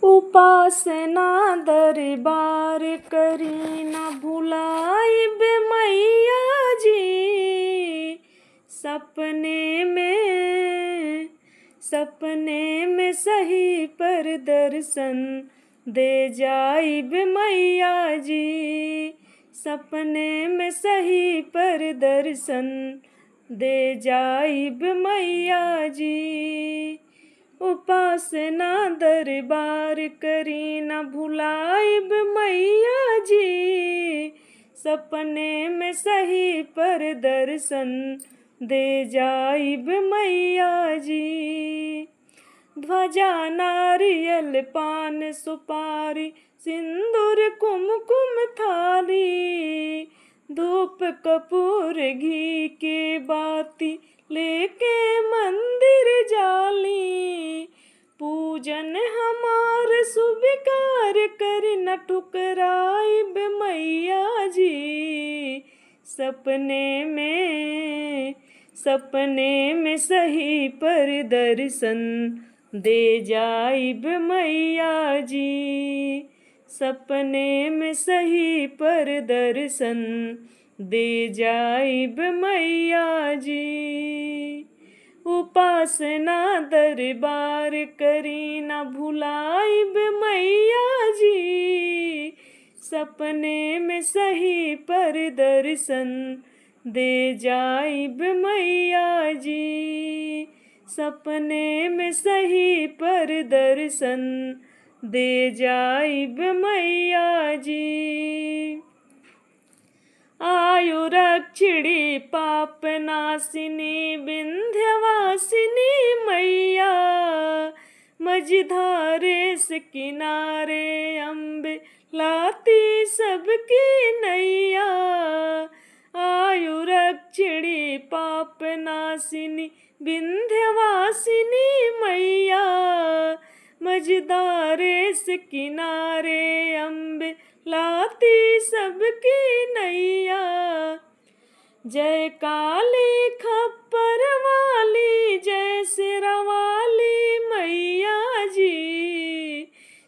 उपासना दरबार करी न भुलाइब मैया जी। सपने में सही पर दर्शन दे जाइब मैया जी। सपने में सही पर दर्शन दे जाइब मैया जी। उपासना दरबार करी न भुलाइब मैया जी। सपने में सही पर दर्शन दे जाइब मैया जी। ध्वजा नारियल पान सुपारी सिंदूर कुमकुम थाली, धूप कपूर घी के बाती लेके मंदिर जाली। पूजन हमार स्वीकार करी न ठुकराइब मैया जी। सपने में सही पर दर्शन दे जाइब मैया जी। सपने में सही पर दर्शन दे जाइब मैया जी। उपासना दरबार करी न भुलाइब मैया जी। सपने में सही पर दर्शन दे जाइब मैया जी। सपने में सही पर दर्शन दे जाइब मैया जी। आयुरक्षिणी पापनाशिनी विंध्यवासिनी मैया, मझधारे से किनारे अम्बे लाती सबकी नैया। आयुरक्षिणी पापनाशिनी विंध्यवासिनी मैया, मझधारे से किनारे अम्बे लाती सबकी नैया। जय काली खप्पर वाली जय सिरा वाली मैया जी।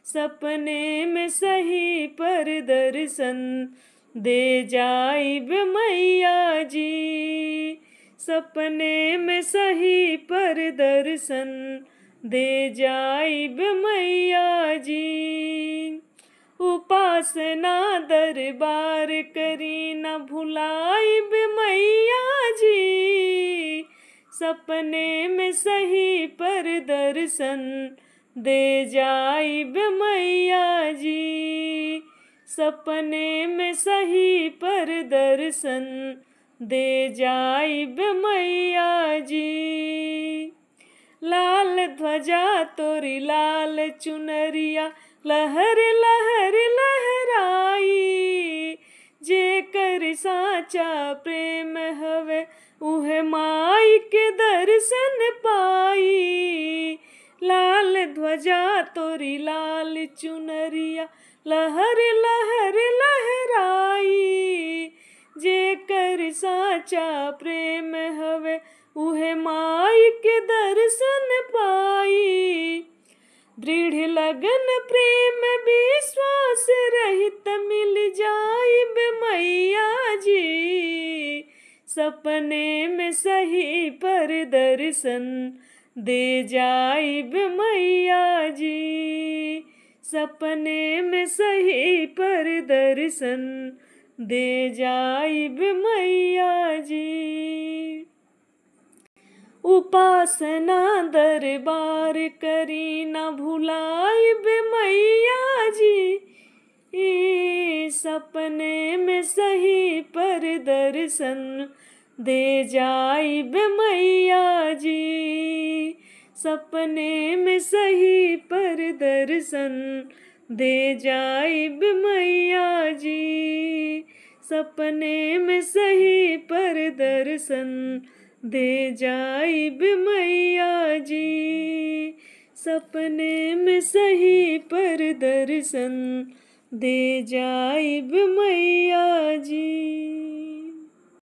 सपने में सही पर दर्शन दे जाइब मैया जी। सपने में सही पर दर्शन दे जाइब मैया जी। उपासना दरबार करी न भुलाइब मैया जी। सपने में सही पर दर्शन दे जाइब मैया जी। सपने में सही पर दर्शन दे जाइब मैया जी। लाल ध्वजा तोरी लाल चुनरिया लहर लहर लहराई, जेकर साचा प्रेम हवे उहे माई के दर्शन पाई। लाल ध्वजा तोरी लाल चुनरिया लहर लहर लहराई, जेकर साचा प्रेम हवे उहे माई के दर्शन पाई। दृढ़ लगन प्रेम विश्वास रहित मिल जाइब मैया जी। सपने में सही पर दर्शन दे जाइब मैया जी। सपने में सही पर दर्शन दे जाइब मैया जी। उपासना दरबार करी न भुलाइब मैया जी। सपने में सही पर दर्शन दे जाइब मैया जी। सपने में सही पर दर्शन दे जाइब मैया जी। सपने में सही पर दर्शन दे जाइब मैया जी। सपने में सही पर दर्शन दे जाइब मैया जी।